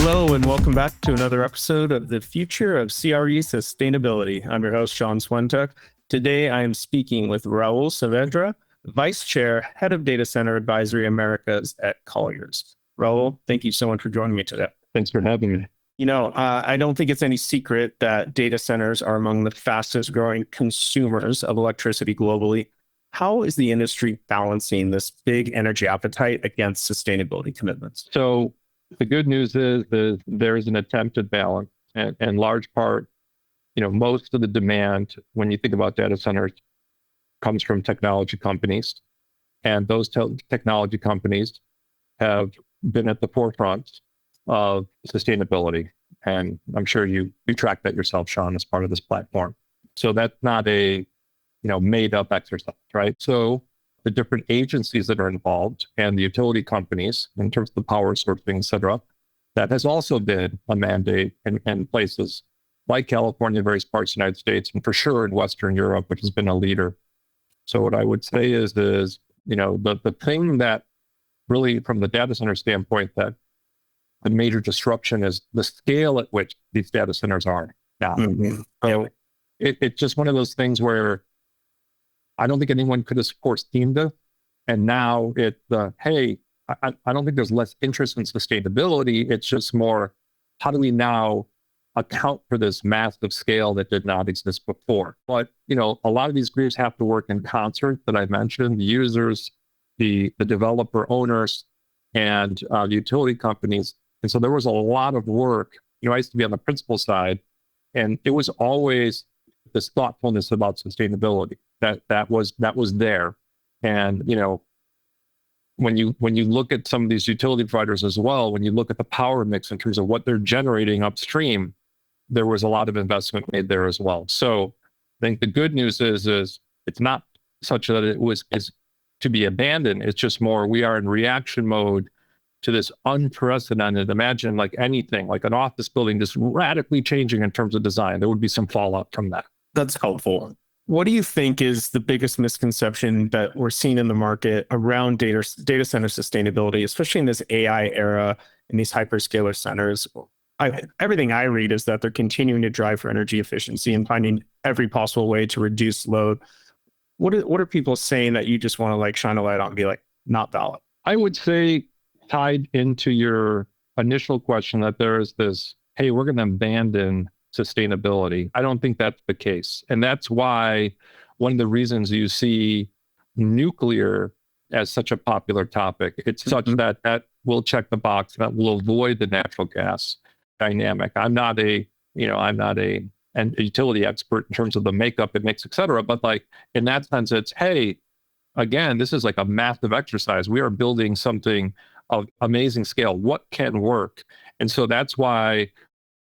Hello, and welcome back to another episode of the Future of CRE Sustainability. I'm your host, Sean Swentuck. Today, I am speaking with Raul Saavedra, Vice Chair, Head of Data Center Advisory Americas at Colliers. Raul, thank you so much for joining me today. Thanks for having me. I don't think it's any secret that data centers are among the fastest growing consumers of electricity globally. How is the industry balancing this big energy appetite against sustainability commitments? So the good news is there is an attempted balance, and in large part, most of the demand, when you think about data centers, comes from technology companies, and those technology companies have been at the forefront of sustainability. And I'm sure you track that yourself, Sean, as part of this platform. So that's not a made up exercise, right? So the different agencies that are involved and the utility companies in terms of the power sourcing, et cetera, that has also been a mandate in places like California, various parts of the United States, and for sure in Western Europe, which has been a leader. So what I would say is the thing that really, from the data center standpoint, that the major disruption is the scale at which these data centers are now. So it's just one of those things where I don't think anyone could have foreseen this. And now I don't think there's less interest in sustainability. It's just more, how do we now account for this massive scale that did not exist before? But, a lot of these groups have to work in concert that I mentioned, the users, the developer owners, and the utility companies. And so there was a lot of work. I used to be on the principal side, and it was always this thoughtfulness about sustainability that was there. And when you look at some of these utility providers as well, when you look at the power mix in terms of what they're generating upstream, there was a lot of investment made there as well. So I think the good news is it's not such that is to be abandoned. It's just more, we are in reaction mode to this unprecedented. Imagine like anything, like an office building just radically changing in terms of design. There would be some fallout from that. That's helpful. What do you think is the biggest misconception that we're seeing in the market around data center sustainability, especially in this AI era in these hyperscaler centers? Everything I read is that they're continuing to drive for energy efficiency and finding every possible way to reduce load. What are people saying that you just want to shine a light on and be like, not valid? I would say, tied into your initial question, that there is this, hey, we're going to abandon sustainability. I don't think that's the case. And that's why one of the reasons you see nuclear as such a popular topic, it's such that will check the box, that will avoid the natural gas dynamic. I'm not a utility expert in terms of the makeup it makes, et cetera. But in that sense, it's, hey, again, this is like a massive exercise. We are building something of amazing scale. What can work? And so that's why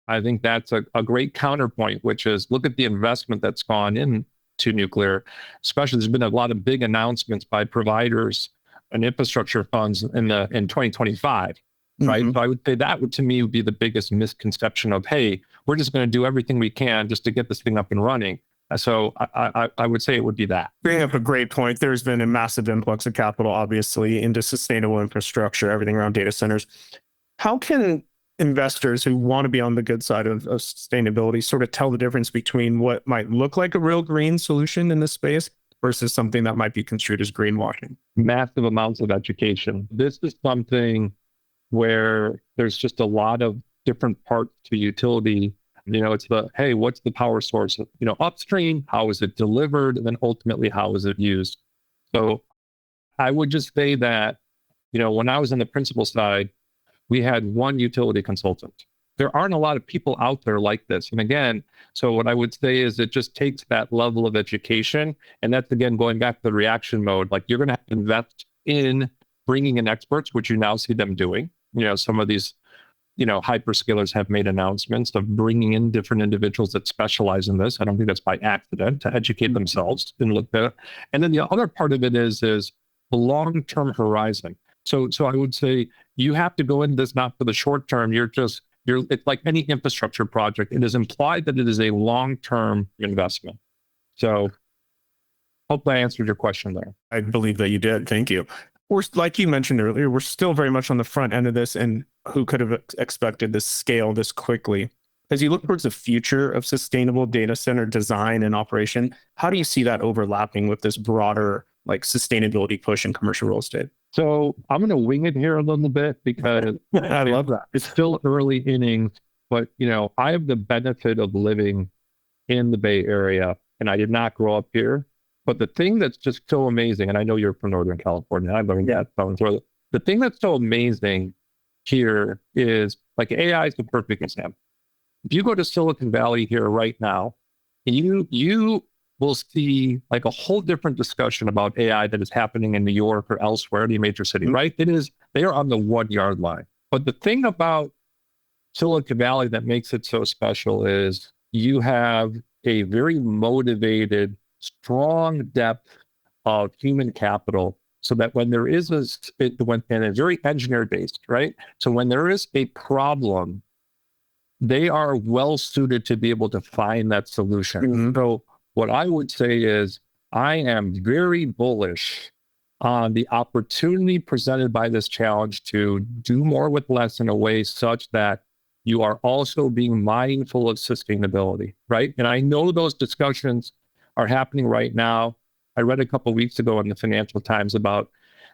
I think that's a great counterpoint, which is look at the investment that's gone into nuclear. Especially, there's been a lot of big announcements by providers and infrastructure funds in 2025, right? So I would say that would, to me, would be the biggest misconception of, hey, we're just going to do everything we can just to get this thing up and running. So I would say it would be that. Bringing up a great point. There's been a massive influx of capital, obviously, into sustainable infrastructure, everything around data centers. How can investors who want to be on the good side of sustainability sort of tell the difference between what might look like a real green solution in this space versus something that might be construed as greenwashing? Massive amounts of education. This is something where there's just a lot of different parts to utility. It's hey, what's the power source? Upstream, how is it delivered? And then ultimately, how is it used? So I would just say that, when I was on the principal side, we had one utility consultant. There aren't a lot of people out there like this. And again, so what I would say is it just takes that level of education. And that's, again, going back to the reaction mode. You're going to have to invest in bringing in experts, which you now see them doing. Some of these, hyperscalers have made announcements of bringing in different individuals that specialize in this. I don't think that's by accident, to educate themselves and look at it. And then the other part of it is the long-term horizon. So I would say you have to go into this not for the short term. It's like any infrastructure project. It is implied that it is a long-term investment. So hopefully I answered your question there. I believe that you did. Thank you. we're like you mentioned earlier, we're still very much on the front end of this, and who could have expected this scale this quickly? As you look towards the future of sustainable data center design and operation, how do you see that overlapping with this broader like sustainability push in commercial real estate? So I'm going to wing it here a little bit because I love that. it's still early innings, but I have the benefit of living in the Bay Area, and I did not grow up here. But the thing that's just so amazing, and I know you're from Northern California, I learned that. The thing that's so amazing here is like AI is the perfect example. If you go to Silicon Valley here right now, and you will see like a whole different discussion about AI that is happening in New York or elsewhere, any major city, right? They are on the 1 yard line. But the thing about Silicon Valley that makes it so special is you have a very motivated, strong depth of human capital, so that when there is and a very engineer based, right? So when there is a problem, they are well suited to be able to find that solution. Mhm. So what I would say is I am very bullish on the opportunity presented by this challenge to do more with less in a way such that you are also being mindful of sustainability, right? And I know those discussions are happening right now. I read a couple of weeks ago in the Financial Times about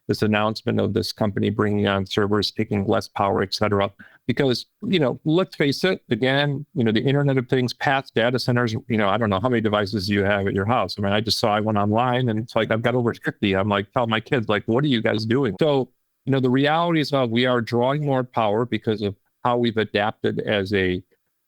this announcement of this company bringing on servers, taking less power, et cetera. Because, let's face it, again, the Internet of Things, past data centers, I don't know how many devices you have at your house. I mean, I just saw one online and it's like, I've got over 50. I'm like, tell my kids, like, what are you guys doing? So, the reality is we are drawing more power because of how we've adapted as a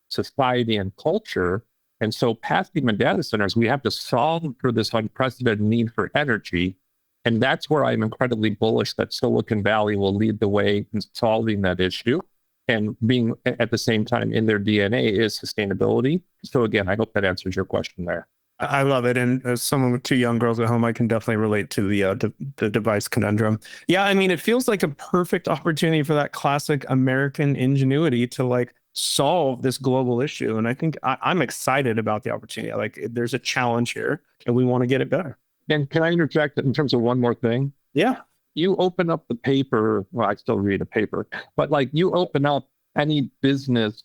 society and culture. And so past even data centers, we have to solve for this unprecedented need for energy. And that's where I'm incredibly bullish that Silicon Valley will lead the way in solving that issue. And being at the same time in their DNA is sustainability. So again, I hope that answers your question there. I love it. And as someone with two young girls at home, I can definitely relate to the device conundrum. Yeah, I mean, it feels like a perfect opportunity for that classic American ingenuity to like solve this global issue. And I think I'm excited about the opportunity. Like there's a challenge here and we want to get it better. And can I interject in terms of one more thing? Yeah. You open up the paper, well, I still read a paper, but like you open up any business,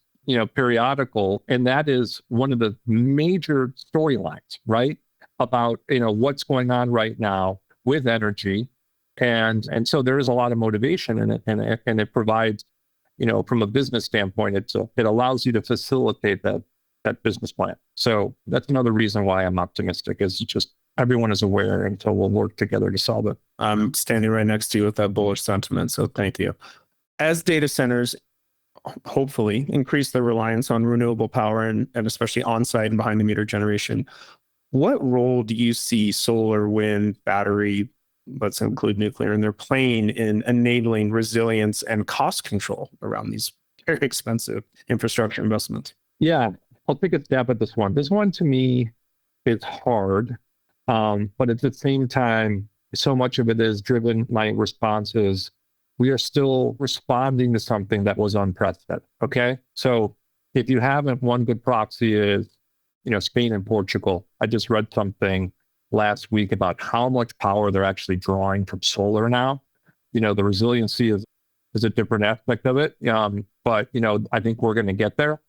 periodical, and that is one of the major storylines, right? About, what's going on right now with energy. And so there is a lot of motivation in it, and it provides, from a business standpoint, it allows you to facilitate that business plan. So that's another reason why I'm optimistic, is just everyone is aware, and so we'll work together to solve it. I'm standing right next to you with that bullish sentiment. So thank you. As data centers hopefully increase their reliance on renewable power and especially on-site and behind the meter generation, what role do you see solar, wind, battery, let's include nuclear, and they're playing in enabling resilience and cost control around these very expensive infrastructure investments? Yeah, I'll take a stab at this one. This one to me is hard. But at the same time, so much of it is driven, my response is, we are still responding to something that was unprecedented, okay? So if you haven't, one good proxy is, Spain and Portugal. I just read something last week about how much power they're actually drawing from solar now. The resiliency is a different aspect of it. But, I think we're going to get there.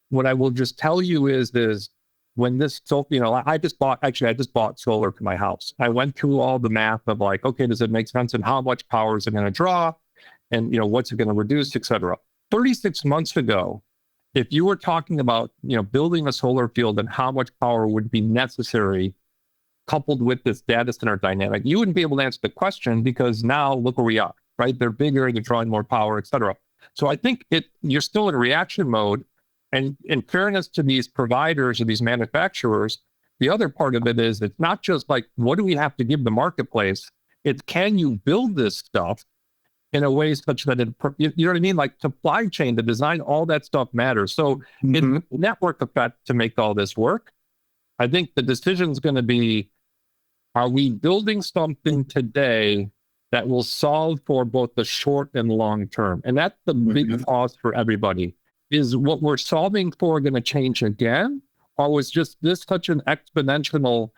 What I will just tell you is when this, I just bought solar for my house. I went through all the math of like, okay, does it make sense? And how much power is it going to draw? And, what's it going to reduce, et cetera. 36 months ago, if you were talking about, building a solar field and how much power would be necessary coupled with this data center dynamic, you wouldn't be able to answer the question, because now look where we are, right? They're bigger, they're drawing more power, et cetera. So I think you're still in reaction mode. And in fairness to these providers or these manufacturers, the other part of it is it's not just like, what do we have to give the marketplace? It's, can you build this stuff in a way such that you know what I mean? Like supply chain, the design, all that stuff matters. So it's a network effect to make all this work. I think the decision is going to be, are we building something today that will solve for both the short and long term? And that's the big pause for everybody. Is what we're solving for going to change again? Or was just this such an exponential,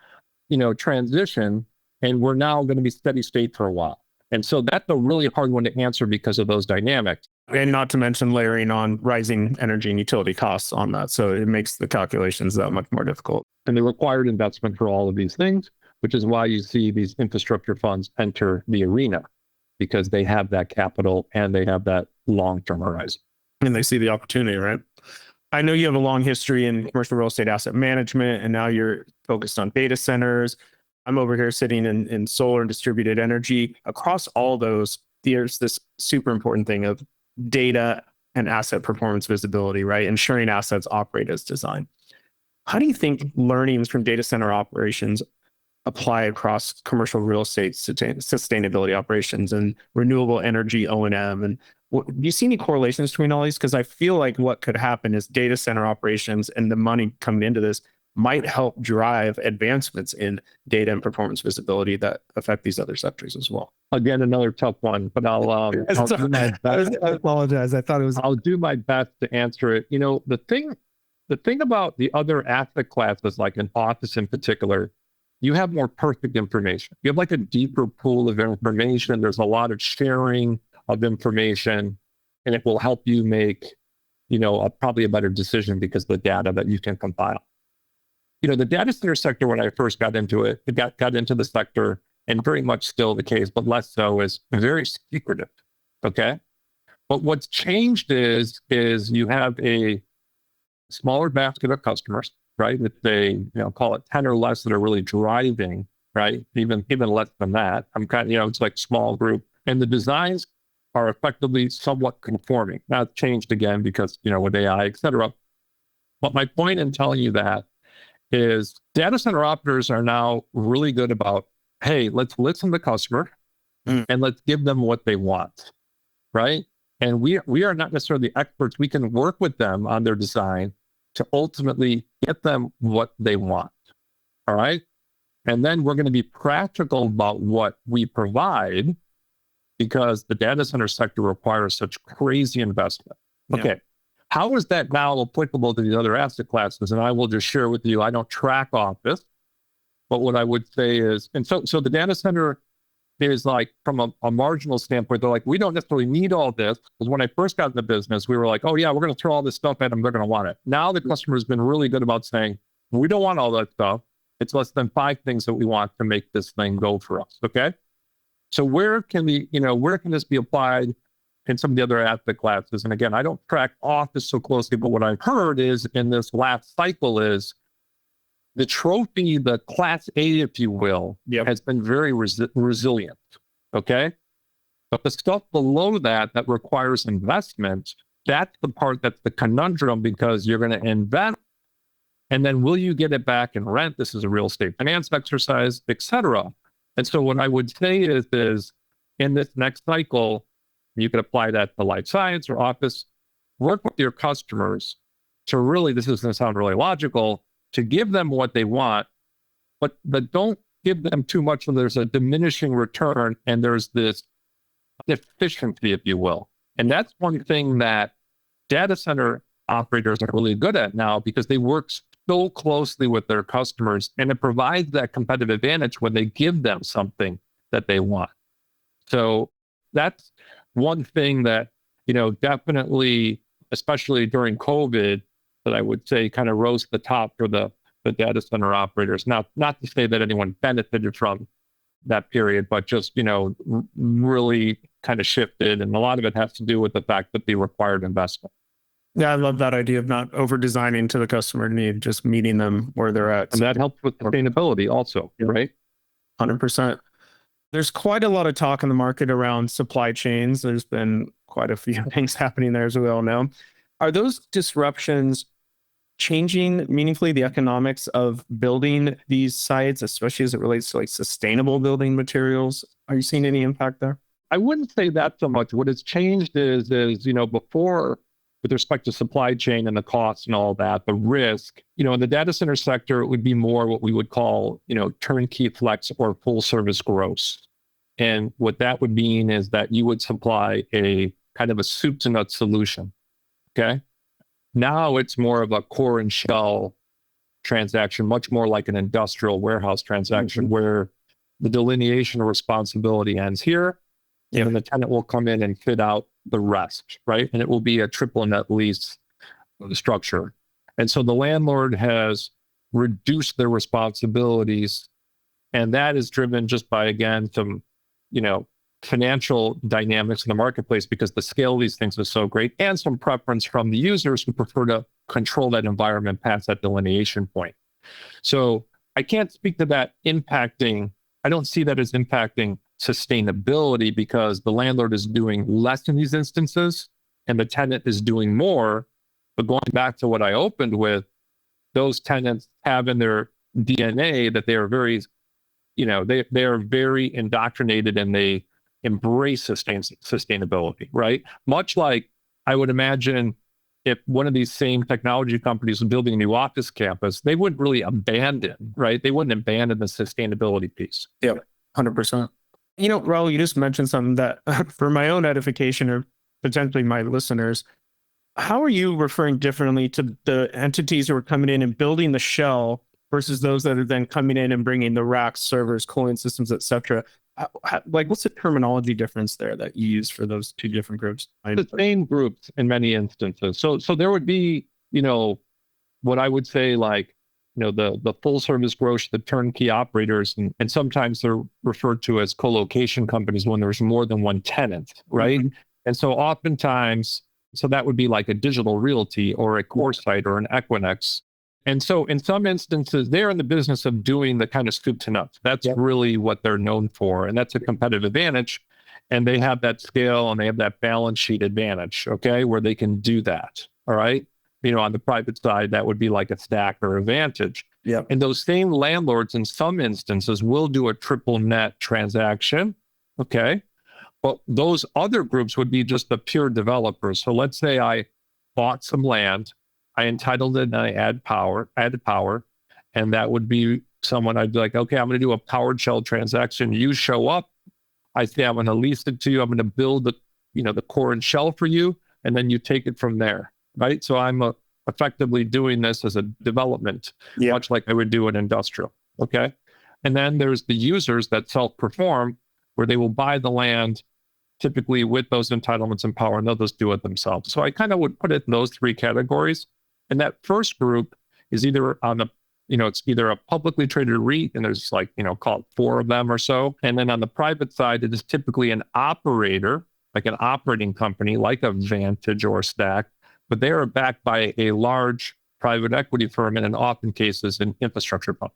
transition? and we're now going to be steady state for a while. And so that's a really hard one to answer because of those dynamics. And not to mention layering on rising energy and utility costs on that. So it makes the calculations that much more difficult. And the required investment for all of these things, which is why you see these infrastructure funds enter the arena, because they have that capital and they have that long-term horizon. And they see the opportunity, right? I know you have a long history in commercial real estate asset management, and now you're focused on data centers. I'm over here sitting in solar and distributed energy. Across all those, there's this super important thing of data and asset performance visibility, right? Ensuring assets operate as designed. How do you think learnings from data center operations apply across commercial real estate sustainability operations and renewable energy O&M? And do you see any correlations between all these? Because I feel like what could happen is data center operations and the money coming into this might help drive advancements in data and performance visibility that affect these other sectors as well. Again, another tough one, but I'll do my best. I apologize. I thought it was. I'll do my best to answer it. You know, the thing about the other asset classes, like an office in particular, you have more perfect information. You have like a deeper pool of information. There's a lot of sharing of information, and it will help you make, you know, probably a better decision because of the data that you can compile. You know, the data center sector, when I first got into it, got into the sector, and very much still the case, but less so, is very secretive. Okay. But what's changed is you have a smaller basket of customers, right? That they, you know, call it 10 or less that are really driving, right? Even less than that. I'm kind of, you know, it's like small group, and the designs are effectively somewhat conforming. Now it's changed again because, you know, with AI, et cetera. But my point in telling you that is data center operators are now really good about, hey, let's listen to the customer and let's give them what they want, right? And we are not necessarily experts. We can work with them on their design to ultimately get them what they want, all right? And then we're going to be practical about what we provide because the data center sector requires such crazy investment. Okay. Yeah. How is that now applicable to the other asset classes? And I will just share with you, I don't track office, but what I would say is, and so the data center is like, from a marginal standpoint, they're like, we don't necessarily need all this. Because when I first got in the business, we were like, oh yeah, we're going to throw all this stuff at them. They're going to want it. Now the customer has been really good about saying, we don't want all that stuff. It's less than 5 things that we want to make this thing go for us. Okay. So where can this be applied in some of the other asset classes? And again, I don't track office so closely, but what I've heard is in this last cycle is the trophy, the class A, if you will, has been very resilient. Okay. But the stuff below that requires investment, that's the part that's the conundrum, because you're going to invest and then will you get it back in rent? This is a real estate finance exercise, et cetera. And so what I would say is in this next cycle, you could apply that to life science or office, work with your customers to really, this is going to sound really logical, to give them what they want, but don't give them too much so there's a diminishing return and there's this efficiency, if you will. And that's one thing that data center operators are really good at now, because they work so closely with their customers, and it provides that competitive advantage when they give them something that they want. So that's one thing that, you know, definitely, especially during COVID, that I would say kind of rose to the top for the data center operators. Now, not to say that anyone benefited from that period, but just, you know, really kind of shifted. And a lot of it has to do with the fact that they required investment. Yeah, I love that idea of not over designing to the customer need, just meeting them where they're at. And that helps with sustainability also, right? 100%. There's quite a lot of talk in the market around supply chains. There's been quite a few things happening there, as we all know. Are those disruptions changing meaningfully the economics of building these sites, especially as it relates to like sustainable building materials? Are you seeing any impact there? I wouldn't say that so much. What has changed is, you know, before, with respect to supply chain and the costs and all that, the risk, you know, in the data center sector, it would be more what we would call, you know, turnkey flex or full service gross. And what that would mean is that you would supply a kind of a soup to nuts solution. Okay. Now it's more of a core and shell transaction, much more like an industrial warehouse transaction, where the delineation of responsibility ends here. And then the tenant will come in and fit out the rest, right? And it will be a triple net lease structure. And so the landlord has reduced their responsibilities. And that is driven just by, again, some, financial dynamics in the marketplace, because the scale of these things is so great, and some preference from the users who prefer to control that environment past that delineation point. So I can't speak to that impacting, I don't see that as impacting sustainability, because the landlord is doing less in these instances and the tenant is doing more. But going back to what I opened with, those tenants have in their DNA that they are very, they are very indoctrinated, and they embrace sustainability, right? Much like I would imagine if one of these same technology companies was building a new office campus, they wouldn't really abandon, right? They wouldn't abandon the sustainability piece. Yeah, 100%. Raul, you just mentioned something that for my own edification, or potentially my listeners, how are you referring differently to the entities who are coming in and building the shell versus those that are then coming in and bringing the racks, servers, cooling systems, et cetera? What's the terminology difference there that you use for those two different groups? The same groups in many instances. So there would be, what I would say, like, the full service gross, the turnkey operators, and sometimes they're referred to as co-location companies when there's more than one tenant, right? Mm-hmm. And so oftentimes, so that would be like a Digital Realty or a CoreSite or an Equinix. And so in some instances, they're in the business of doing the kind of scoop to nuts. That's really what they're known for. And that's a competitive advantage. And they have that scale and they have that balance sheet advantage, okay, where they can do that. All right. On the private side, that would be like a Stack or a Vantage. Yeah. And those same landlords in some instances will do a triple net transaction. Okay. But those other groups would be just the pure developers. So let's say I bought some land, I entitled it, and I added power, and that would be someone I'd be like, okay, I'm going to do a powered shell transaction. You show up, I say I'm going to lease it to you. I'm going to build the core and shell for you, and then you take it from there, right? So I'm effectively doing this as a development, much like I would do an industrial, okay? And then there's the users that self-perform, where they will buy the land, typically with those entitlements and power, and they'll just do it themselves. So I kind of would put it in those three categories. And that first group is either on the, it's either a publicly traded REIT, and there's like, call it 4 of them or so. And then on the private side, it is typically an operator, like an operating company, like a Vantage or Stack, but they are backed by a large private equity firm, and in often cases, an infrastructure fund.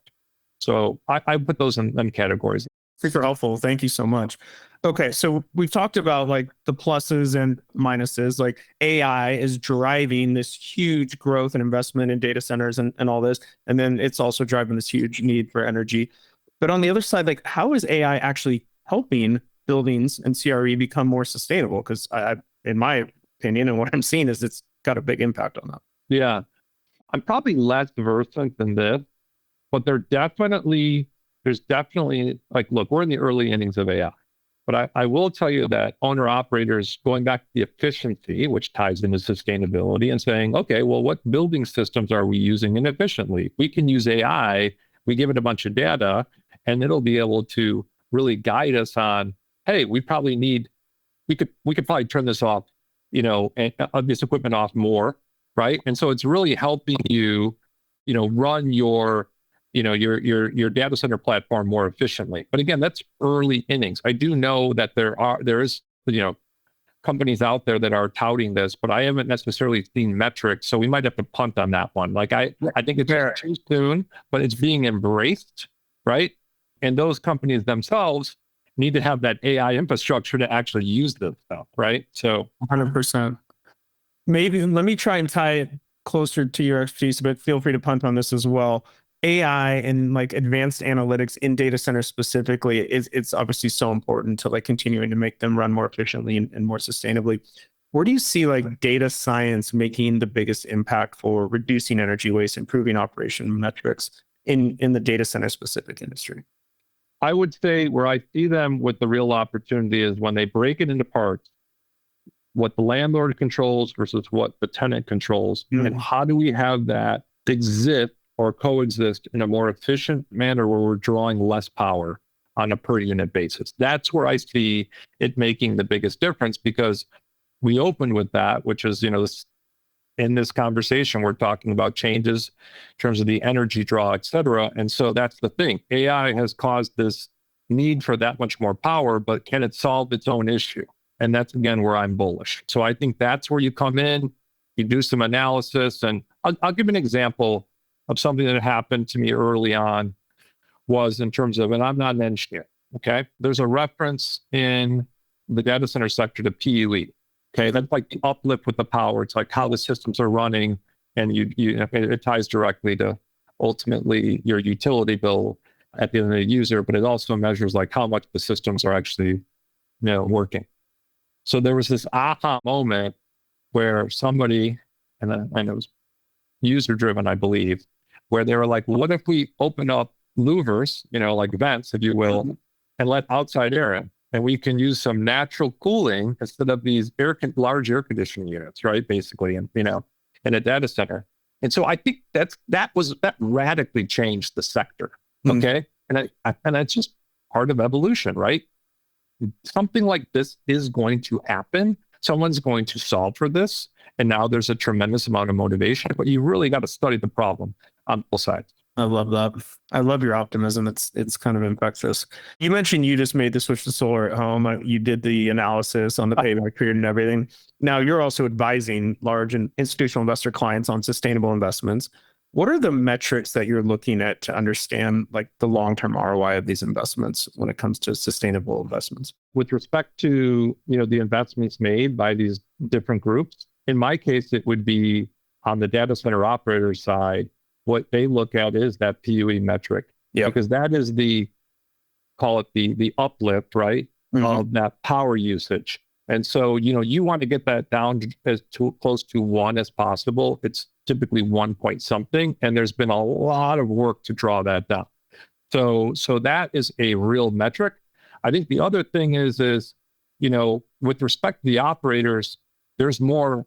So I put those in them categories. Super helpful. Thank you so much. Okay, so we've talked about like the pluses and minuses. Like AI is driving this huge growth and investment in data centers and all this. And then it's also driving this huge need for energy. But on the other side, like how is AI actually helping buildings and CRE become more sustainable? Because in my opinion, and what I'm seeing is it's got a big impact on that. Yeah, I'm probably less versant than this, but there's definitely like, look, we're in the early innings of AI. But I will tell you that owner-operators, going back to the efficiency, which ties into sustainability, and saying, okay, well, what building systems are we using inefficiently? We can use AI, we give it a bunch of data, and it'll be able to really guide us on, hey, we could probably turn this off, and this equipment off more, right? And so it's really helping you, run your data center platform more efficiently. But again, that's early innings. I do know that there is companies out there that are touting this, but I haven't necessarily seen metrics. So we might have to punt on that one. Like I think it's too soon, but it's being embraced, right? And those companies themselves need to have that AI infrastructure to actually use this stuff, right? So 100%. Maybe let me try and tie it closer to your expertise, but feel free to punt on this as well. AI and like advanced analytics in data centers specifically, it's obviously so important to like continuing to make them run more efficiently and more sustainably. Where do you see like data science making the biggest impact for reducing energy waste, improving operation metrics in the data center specific industry? I would say where I see them with the real opportunity is when they break it into parts, what the landlord controls versus what the tenant controls, and how do we have that exist or coexist in a more efficient manner where we're drawing less power on a per unit basis. That's where I see it making the biggest difference, because we opened with that, which is, in this conversation, we're talking about changes in terms of the energy draw, et cetera. And so that's the thing. AI has caused this need for that much more power, but can it solve its own issue? And that's, again, where I'm bullish. So I think that's where you come in, you do some analysis. And I'll give an example of something that happened to me early on, was in terms of, and I'm not an engineer, okay? There's a reference in the data center sector to PUE. Okay, that's like the uplift with the power. It's like how the systems are running, and it ties directly to ultimately your utility bill at the end of the user, but it also measures like how much the systems are actually, working. So there was this aha moment where somebody, and it was user driven, I believe, where they were like, what if we open up louvers, like vents, if you will, and let outside air in? And we can use some natural cooling instead of these large air conditioning units, right? Basically, in a data center. And so I think that radically changed the sector. Okay, and it's just part of evolution, right? Something like this is going to happen. Someone's going to solve for this, and now there's a tremendous amount of motivation. But you really got to study the problem on both sides. I love that. I love your optimism. It's kind of infectious. You mentioned you just made the switch to solar at home. You did the analysis on the payback period and everything. Now you're also advising large and institutional investor clients on sustainable investments. What are the metrics that you're looking at to understand like the long-term ROI of these investments when it comes to sustainable investments? With respect to, the investments made by these different groups, in my case, it would be on the data center operator side. What they look at is that PUE metric, because that is call it the uplift, right, of that power usage. And so, you want to get that down as close to 1 as possible. It's typically 1 point something, and there's been a lot of work to draw that down. So that is a real metric. I think the other thing is, with respect to the operators, there's more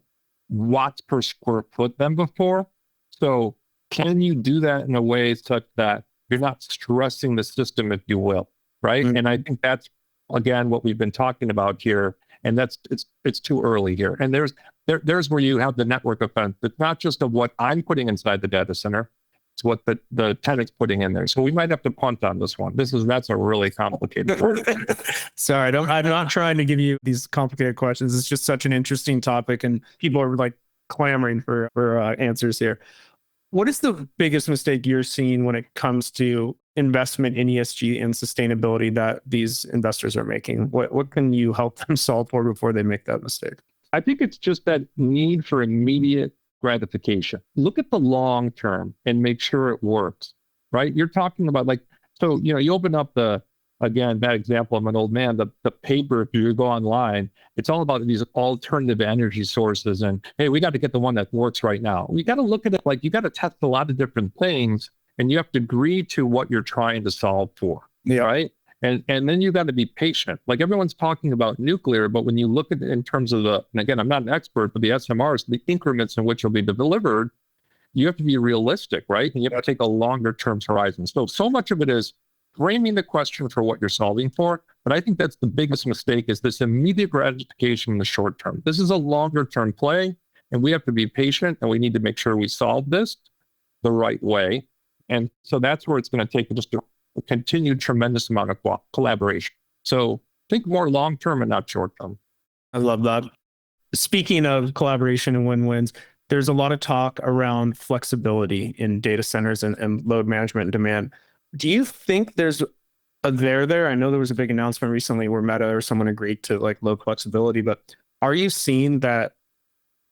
watts per square foot than before. So can you do that in a way such that you're not stressing the system, if you will, right? And I think that's, again, what we've been talking about here. And it's too early here. And there's where you have the network effect. It's not just of what I'm putting inside the data center, it's what the tenant's putting in there. So we might have to punt on this one. That's a really complicated one. Sorry, I'm not trying to give you these complicated questions. It's just such an interesting topic, and people are like clamoring for answers here. What is the biggest mistake you're seeing when it comes to investment in ESG and sustainability that these investors are making? What can you help them solve for before they make that mistake? I think it's just that need for immediate gratification. Look at the long term and make sure it works, right? You're talking about you open up again, that example of an old man, the paper, if you go online, it's all about these alternative energy sources. And hey, we got to get the one that works right now. We got to look at it like you got to test a lot of different things, and you have to agree to what you're trying to solve for. Yeah. Right. And then you got to be patient. Like everyone's talking about nuclear, but when you look at it in terms of and again, I'm not an expert, but the SMRs, the increments in which will be delivered, you have to be realistic, right? And you have to take a longer term horizon. So much of it is framing the question for what you're solving for. But I think that's the biggest mistake, is this immediate gratification in the short term. This is a longer term play, and we have to be patient, and we need to make sure we solve this the right way. And so that's where it's going to take just a continued tremendous amount of collaboration. So think more long term and not short term. I love that. Speaking of collaboration and win-wins, there's a lot of talk around flexibility in data centers and load management and demand. Do you think there's a there? I know there was a big announcement recently where Meta or someone agreed to like load flexibility, but are you seeing that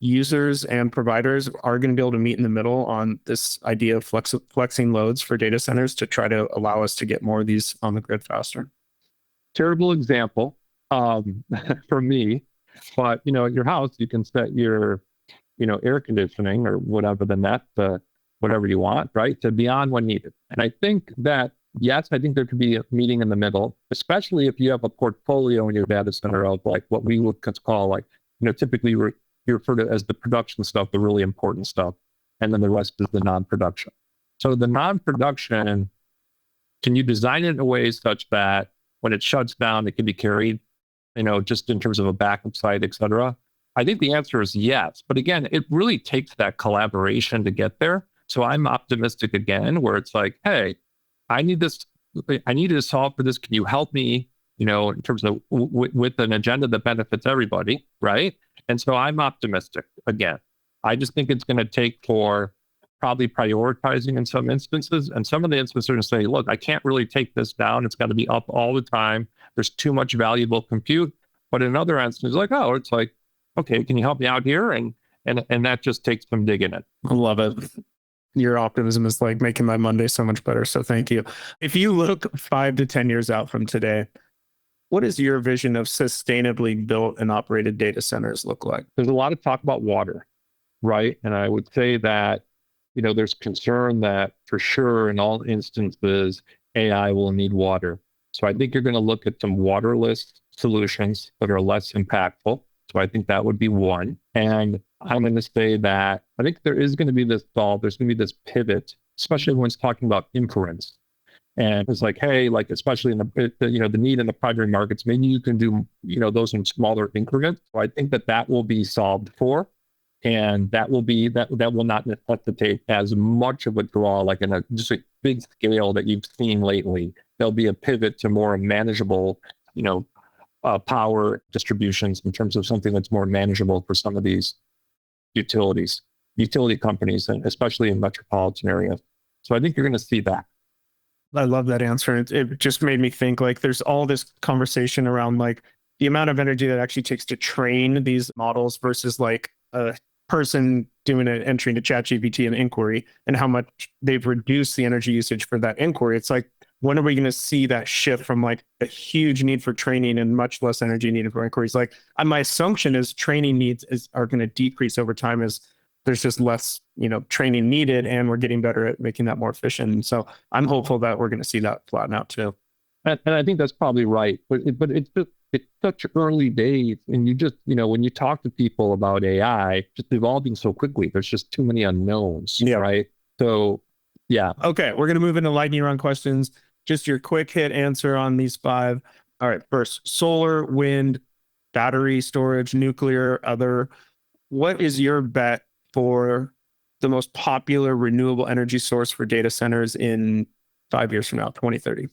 users and providers are going to be able to meet in the middle on this idea of flexing loads for data centers to try to allow us to get more of these on the grid faster? Terrible example for me, but at your house, you can set your, air conditioning or whatever whatever you want, right, to beyond when needed. And I think that, yes, I think there could be a meeting in the middle, especially if you have a portfolio in your data center of like what we would call like, typically you refer to as the production stuff, the really important stuff. And then the rest is the non-production. So the non-production, Can you design it in a way such that when it shuts down, it can be carried, just in terms of a backup site, et cetera? I think the answer is yes. But again, it really takes that collaboration to get there. So I'm optimistic again, where it's like, hey, I need this. I need to solve for this. Can you help me, in terms of with an agenda that benefits everybody, right? And so I'm optimistic again. I just think it's going to take for probably prioritizing in some instances. And some of the instances are going to say, look, I can't really take this down. It's got to be up all the time. There's too much valuable compute. But in other instances, it's like, okay, can you help me out here? And that just takes some digging in. I love it. Your optimism is like making my Monday so much better. So thank you. If you look 5 to 10 years out from today, what is your vision of sustainably built and operated data centers look like? There's a lot of talk about water, right? And I would say that, there's concern that for sure in all instances, AI will need water. So I think you're going to look at some waterless solutions that are less impactful. So I think that would be one. And I'm going to say that I think there is going to be this solve. There's going to be this pivot, especially when it's talking about inference. And it's like, hey, especially in the need in the primary markets, maybe you can do, those in smaller increments. So I think that will be solved for. And that will not necessitate as much of a draw, like in just a big scale that you've seen lately. There'll be a pivot to more manageable, power distributions in terms of something that's more manageable for some of these utility companies, and especially in metropolitan areas. So I think you're going to see that. I love that answer. It just made me think there's all this conversation around the amount of energy that actually takes to train these models versus a person doing an entry into ChatGPT and inquiry, and how much they've reduced the energy usage for that inquiry. It's like, when are we going to see that shift from a huge need for training and much less energy needed for inquiries? My assumption is training needs are going to decrease over time as there's just less, training needed, and we're getting better at making that more efficient. And so I'm hopeful that we're going to see that flatten out too. And I think that's probably right, but it's such early days, and you just, when you talk to people about AI, just evolving so quickly, there's just too many unknowns, right? So, yeah. Okay, we're going to move into lightning round questions. Just your quick hit answer on these 5. All right, first, solar, wind, battery storage, nuclear, other. What is your bet for the most popular renewable energy source for data centers in 5 years from now, 2030?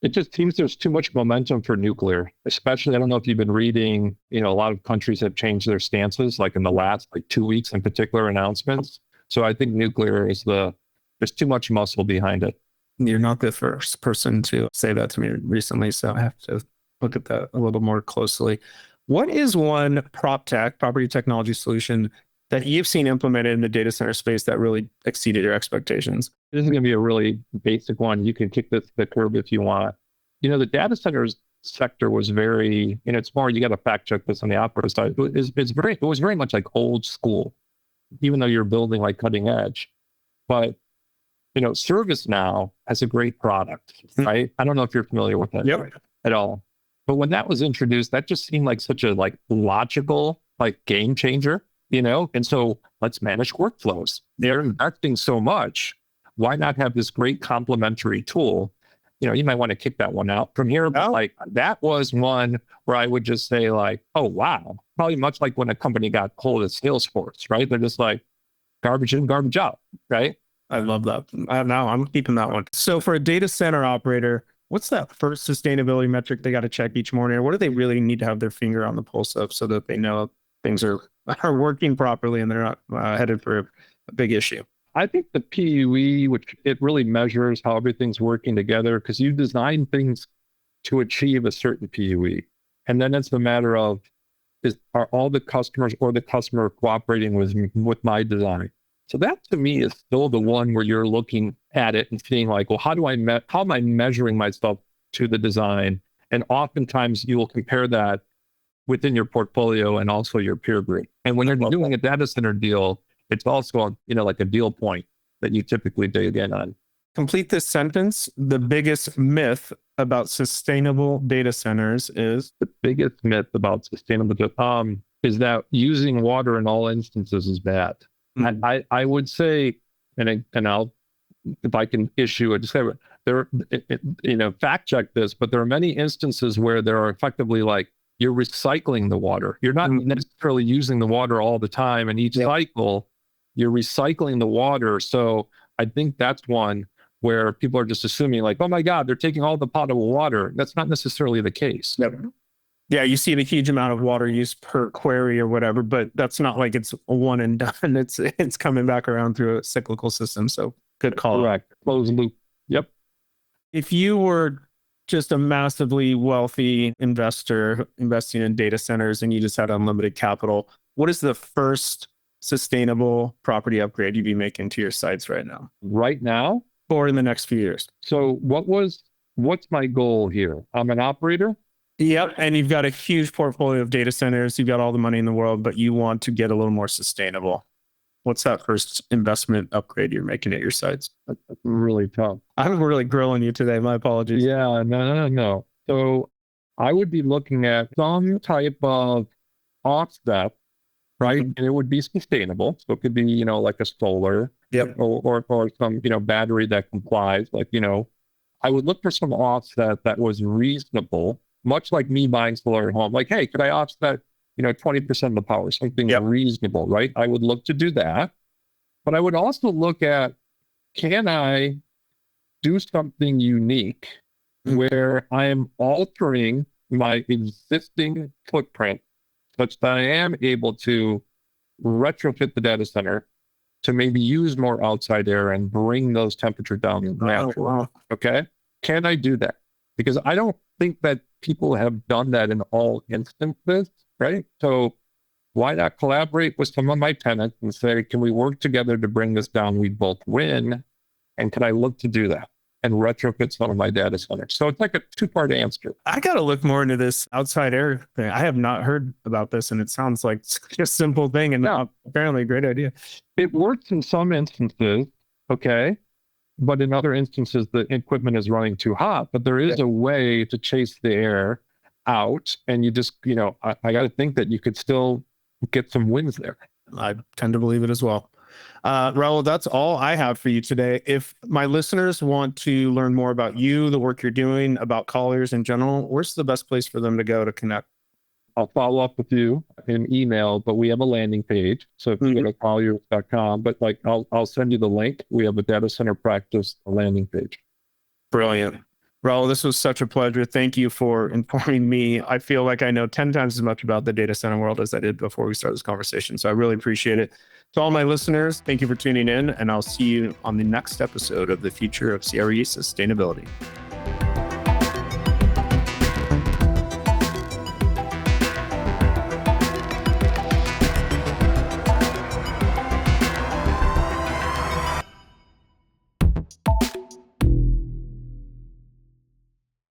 It just seems there's too much momentum for nuclear, especially, I don't know if you've been reading, a lot of countries have changed their stances, in the last 2 weeks in particular announcements. So I think nuclear there's too much muscle behind it. You're not the first person to say that to me recently, so I have to look at that a little more closely. What is one Proptech, property technology solution, that you've seen implemented in the data center space that really exceeded your expectations? This is going to be a really basic one. You can kick this to the curb if you want. The data centers sector was very, it's more, you got to fact check this on the opera side. It was very much old school, even though you're building cutting edge. But, ServiceNow has a great product, right? I don't know if you're familiar with it at all. But when that was introduced, that just seemed like such a logical game changer. And so let's manage workflows. They're investing so much. Why not have this great complementary tool? You might want to kick that one out from here. But that was one where I would just say oh, wow. Probably much like when a company got hold of Salesforce, right? They're just garbage in, garbage out, right? I love that. Now I'm keeping that one. So for a data center operator, what's that first sustainability metric they got to check each morning? Or what do they really need to have their finger on the pulse of so that they know things are working properly and they're not headed for a big issue? I think the PUE, which it really measures how everything's working together, because you design things to achieve a certain PUE. And then it's a matter of, are all the customers or the customer cooperating with my design? So that to me is still the one where you're looking at it and seeing well, how am I measuring myself to the design? And oftentimes you will compare that within your portfolio and also your peer group. And when you're doing a data center deal, it's also, a deal point that you typically dig in on. Complete this sentence. The biggest myth about sustainable data centers is? The biggest myth about sustainable is that using water in all instances is bad. Mm-hmm. And I would say, and I'll, if I can issue a disclaimer, fact check this, but there are many instances where there are effectively like you're recycling the water. You're not necessarily using the water all the time, and each cycle you're recycling the water. So I think that's one where people are just assuming like, oh my God, they're taking all the potable water. That's not necessarily the case. Yep. Yeah, you see the huge amount of water use per query or whatever, but that's not like it's a one and done. It's coming back around through a cyclical system. So good call. Correct. Closed loop. Yep. If you were just a massively wealthy investor investing in data centers and you just had unlimited capital, what is the first sustainable property upgrade you'd be making to your sites right now? Right now? Or in the next few years? So what's my goal here? I'm an operator. Yep. And you've got a huge portfolio of data centers. You've got all the money in the world, but you want to get a little more sustainable. What's that first investment upgrade you're making at your sites? That's really tough. I'm really grilling you today. My apologies. Yeah, no. So I would be looking at some type of offset, right? And it would be sustainable. So it could be, like a solar, or some, battery that complies. Like, I would look for some offset that was reasonable, much like me buying solar at home. Like, hey, could I offset, 20% of the power, something reasonable, right? I would look to do that. But I would also look at, can I do something unique where I am altering my existing footprint such that I am able to retrofit the data center to maybe use more outside air and bring those temperatures down naturally. Wow. Okay. Can I do that? Because I don't think that people have done that in all instances, right? So why not collaborate with some of my tenants and say, can we work together to bring this down? We both win. And can I look to do that and retrofit some of my data centers? So it's like a two-part answer. I got to look more into this outside air thing. I have not heard about this, and it sounds like just a simple thing and apparently a great idea. It works in some instances, okay? But in other instances, the equipment is running too hot. But there is a way to chase the air out, and you just, I got to think that you could still get some wins there. I tend to believe it as well. Raul, that's all I have for you today. If my listeners want to learn more about you, the work you're doing, about Colliers in general, where's the best place for them to go to connect? I'll follow up with you in email, but we have a landing page. So if you go to colliers.com, but I'll send you the link. We have a data center practice landing page. Brilliant. Raul, this was such a pleasure. Thank you for informing me. I feel like I know 10 times as much about the data center world as I did before we started this conversation. So I really appreciate it. To all my listeners, thank you for tuning in, and I'll see you on the next episode of The Future of CRE Sustainability.